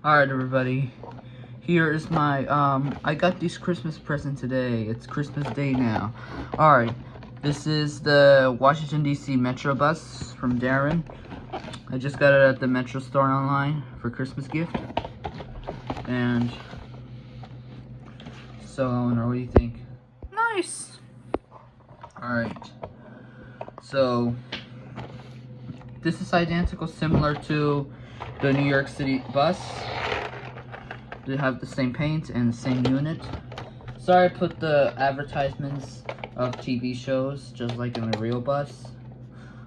Alright everybody, here is my, I got this Christmas present today. It's Christmas Day now. Alright, this is the Washington DC MetroBus from Daron. I just got it at the Metro store online for Christmas gift. And, so Elinor, what do you think? Nice! Alright, so, this is identical, similar to the New York City bus. They have the same paint and the same unit. Sorry I put the advertisements of TV shows just like in the real bus.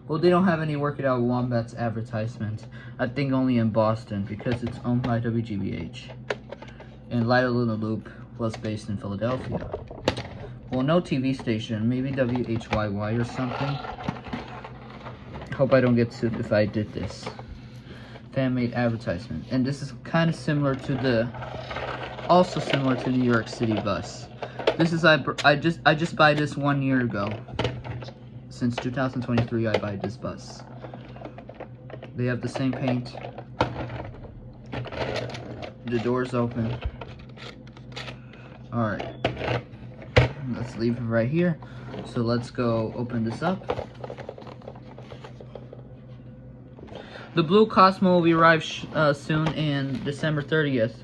Well, they don't have any Work It Out Wombats advertisements. I think only in Boston because it's owned by WGBH. And Light in the Loop was based in Philadelphia. Well, no TV station, maybe WHYY or something. Hope I don't get sued if I did this. Fan-made advertisement, and this is kind of similar to the, also similar to New York City bus. This is I just buy this 1 year ago. Since 2023, I buy this bus. They have the same paint. The door's open. All right, let's leave it right here. So let's go open this up. The blue Cosmo will be arrived soon in December 30th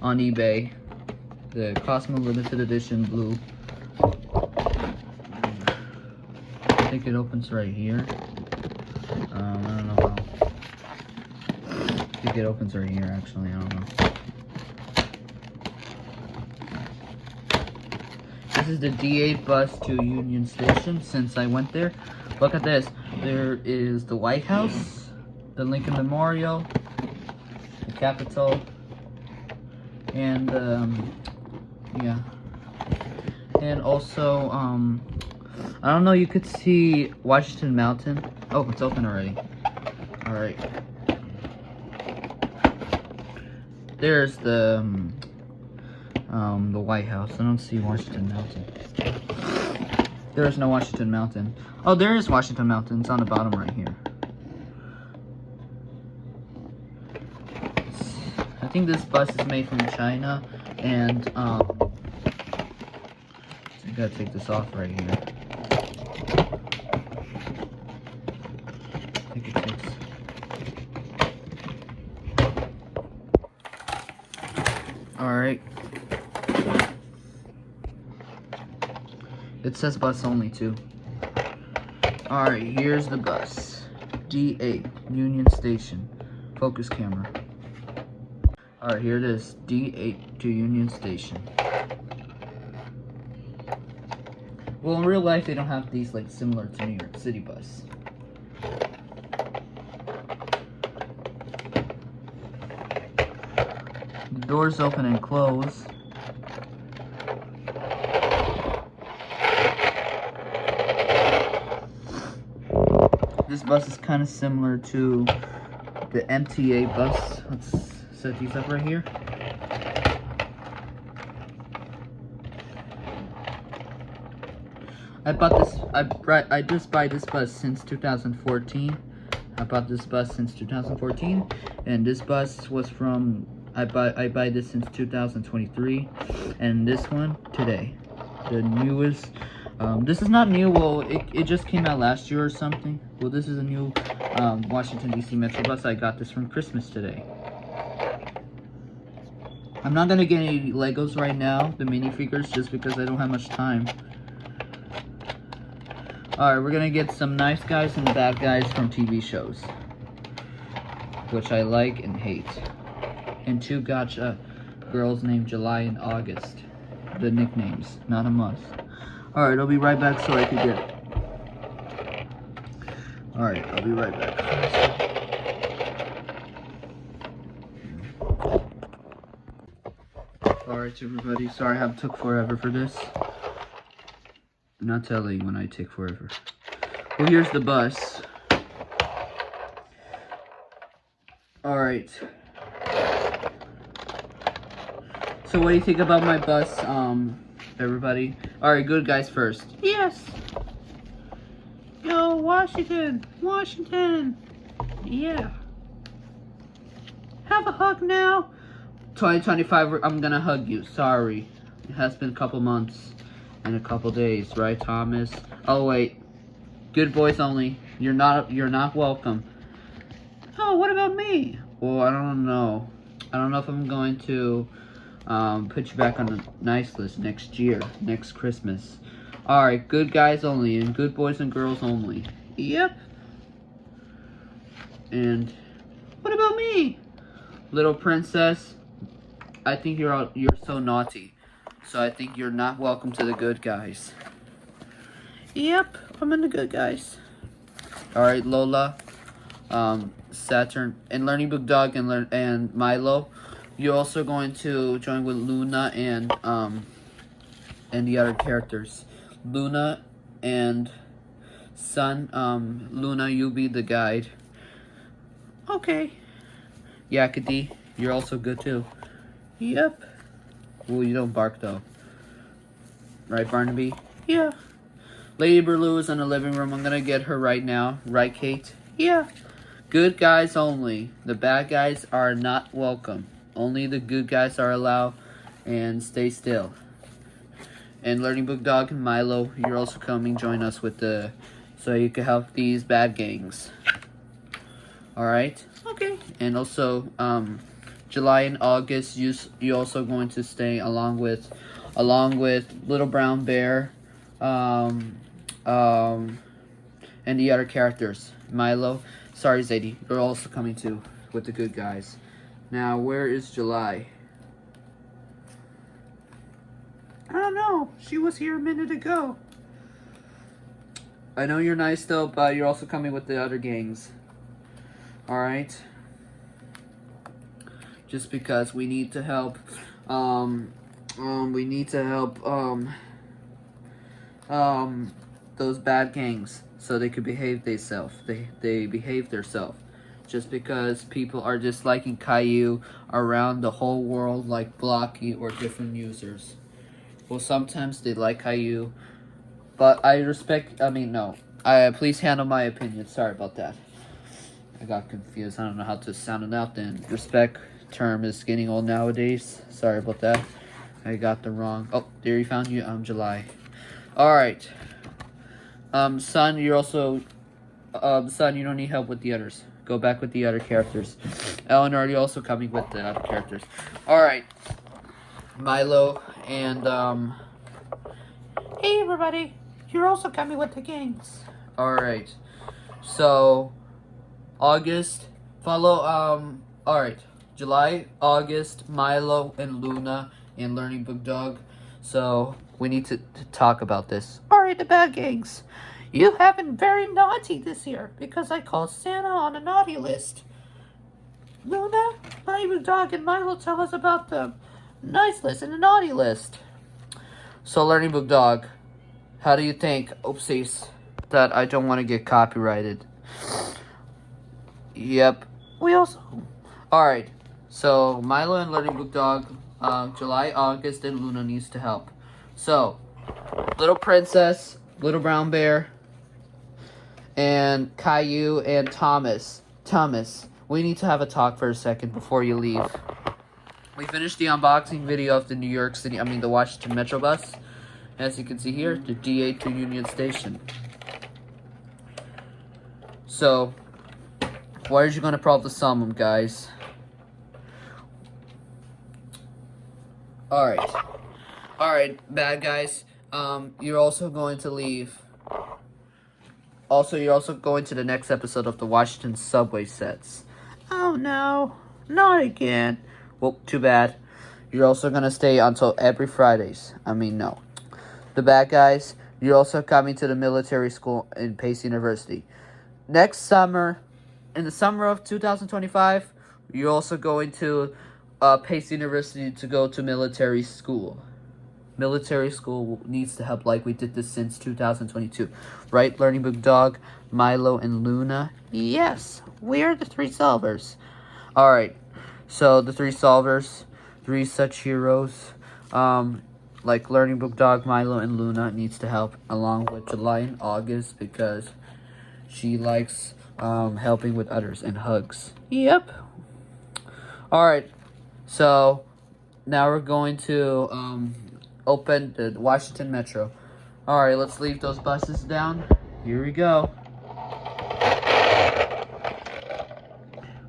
on eBay. The Cosmo limited edition blue. I think it opens right here. I don't know how. I think it opens right here actually, I don't know. This is the D8 bus to Union Station since I went there. Look at this. There is the White House, the Lincoln Memorial, the Capitol, and yeah, and also I don't know, you could see Washington Mountain. Oh, it's open already. All right, there's the White House. I don't see Washington Mountain. There is no Washington Mountain. Oh, there is Washington Mountain. It's on the bottom right here. I think this bus is made from China, and I gotta take this off right here. I think it takes. All right. It says bus only too. All right, here's the bus. D8 Union Station. Focus camera. Alright, here it is, D8 to Union Station. Well, in real life, they don't have these like similar to New York City bus. The doors open and close. This bus is kind of similar to the MTA bus. Let's set these up right here. I just buy this bus since 2014. I bought this bus since 2014, and this bus was from I buy this since 2023, and this one today, the newest. This is not new. Well, it just came out last year or something. Well, this is a new Washington DC Metro bus. I got this from Christmas today. I'm not gonna get any Legos right now, the minifigures, just because I don't have much time. Alright, we're gonna get some nice guys and bad guys from TV shows, which I like and hate. And 2 gotcha girls named July and August. The nicknames, not a must. Alright, I'll be right back so I can get it. Alright, I'll be right back. Alright everybody, sorry I took forever for this. I'm not telling when I take forever. Well, here's the bus. Alright. So what do you think about my bus, everybody? Alright, good guys first. Yes! Yo, Washington! Washington! Yeah. Have a hug now. 2025, I'm gonna hug you. Sorry. It has been a couple months and a couple days, right, Thomas? Oh, wait. Good boys only. You're not welcome. Oh, what about me? Well, I don't know. I don't know if I'm going to put you back on the nice list next year, next Christmas. Alright, good guys only, and good boys and girls only. Yep. And what about me? Little princess, I think you're so naughty. So I think you're not welcome to the good guys. Yep, I'm in the good guys. Alright, Lola, Saturn, and Learning Book Dog and Milo. You're also going to join with Luna and the other characters. Luna and Sun, Luna, you be the guide. Okay. Yakety, you're also good too. Yep. Well, you don't bark though. Right, Barnaby? Yeah. Lady Blue is in the living room. I'm gonna get her right now. Right, Kate? Yeah. Good guys only. The bad guys are not welcome. Only the good guys are allowed, and stay still. And Learning Book Dog and Milo, you're also coming join us with so you can help these bad gangs. Alright? Okay. And also, July and August, you also going to stay along with Little Brown Bear, and the other characters. Milo, sorry Zadie, you're also coming too with the good guys. Now, where is July? I don't know. She was here a minute ago. I know you're nice though, but you're also coming with the other gangs. Alright? Just because we need to help, those bad gangs so they could behave themselves. They behave themselves. Just because people are disliking Caillou around the whole world like Blocky or different users. Well, sometimes they like Caillou, but I respect, no. Please handle my opinion. Sorry about that. I got confused. I don't know how to sound it out then. Respect term is getting old nowadays. Sorry about that. I got the wrong. Oh, there you found you. July. Alright. Son, you're also, Son, you don't need help with the others. Go back with the other characters. Elinor, you're also coming with the other characters. Alright. Milo and, hey everybody. You're also coming with the gangs. Alright. So, August, alright. July, August, Milo, and Luna, and Learning Book Dog. So, we need to talk about this. Alright, the bad gangs. You have been very naughty this year, because I called Santa on a naughty list. Luna, Learning Book Dog, and Milo tell us about the nice list and the naughty list. So, Learning Book Dog, how do you think, oopsies, that I don't want to get copyrighted? Yep. We also... Alright, so Milo and Learning Book Dog, July, August, and Luna needs to help. So, Little Princess, Little Brown Bear, and Caillou, and Thomas, we need to have a talk for a second before you leave. We finished the unboxing video of the the Washington MetroBus. As you can see here, the D8 to Union Station. So, why are you going to probably sum them, guys? Alright, bad guys. You're also going to leave. Also, you're also going to the next episode of the Washington Subway sets. Oh no, not again. Well, too bad. You're also going to stay until every Fridays. No. The bad guys, you're also coming to the military school in Pace University. Next summer, in the summer of 2025, you're also going to Pace University to go to military school. Military school needs to help like we did this since 2022. Right, Learning Book Dog, Milo, and Luna? Yes, we are the three solvers. Alright, so the three solvers, three such heroes, like Learning Book Dog, Milo, and Luna needs to help along with July and August because she likes helping with others and hugs. Yep. Alright, So now we're going to open the Washington Metro. Alright, let's leave those buses down. Here we go.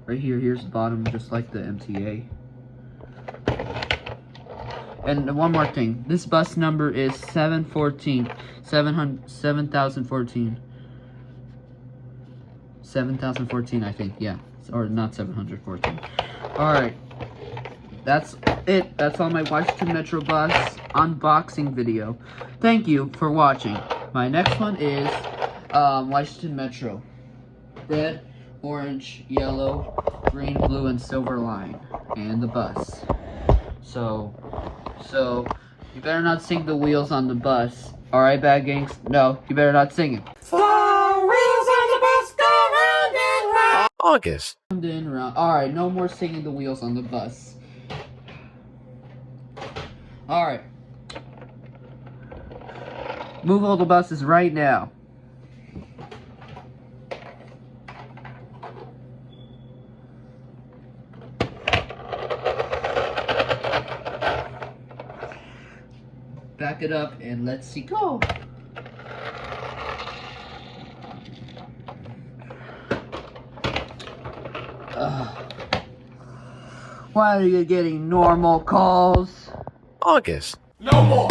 Right here, here's the bottom, just like the MTA. And one more thing, this bus number is 7014. 7014, I think, yeah. Or not 714. Alright. That's it. That's all my Washington Metro bus unboxing video. Thank you for watching. My next one is Washington Metro. Red, orange, yellow, green, blue, and silver line. And the bus. So you better not sing the wheels on the bus. Alright, bad gangs? No, you better not sing it. The wheels on the bus go round and round. August. Round and round. Alright, no more singing the wheels on the bus. Alright. Move all the buses right now. Back it up and let's see go. Why are you getting normal calls? August. No more.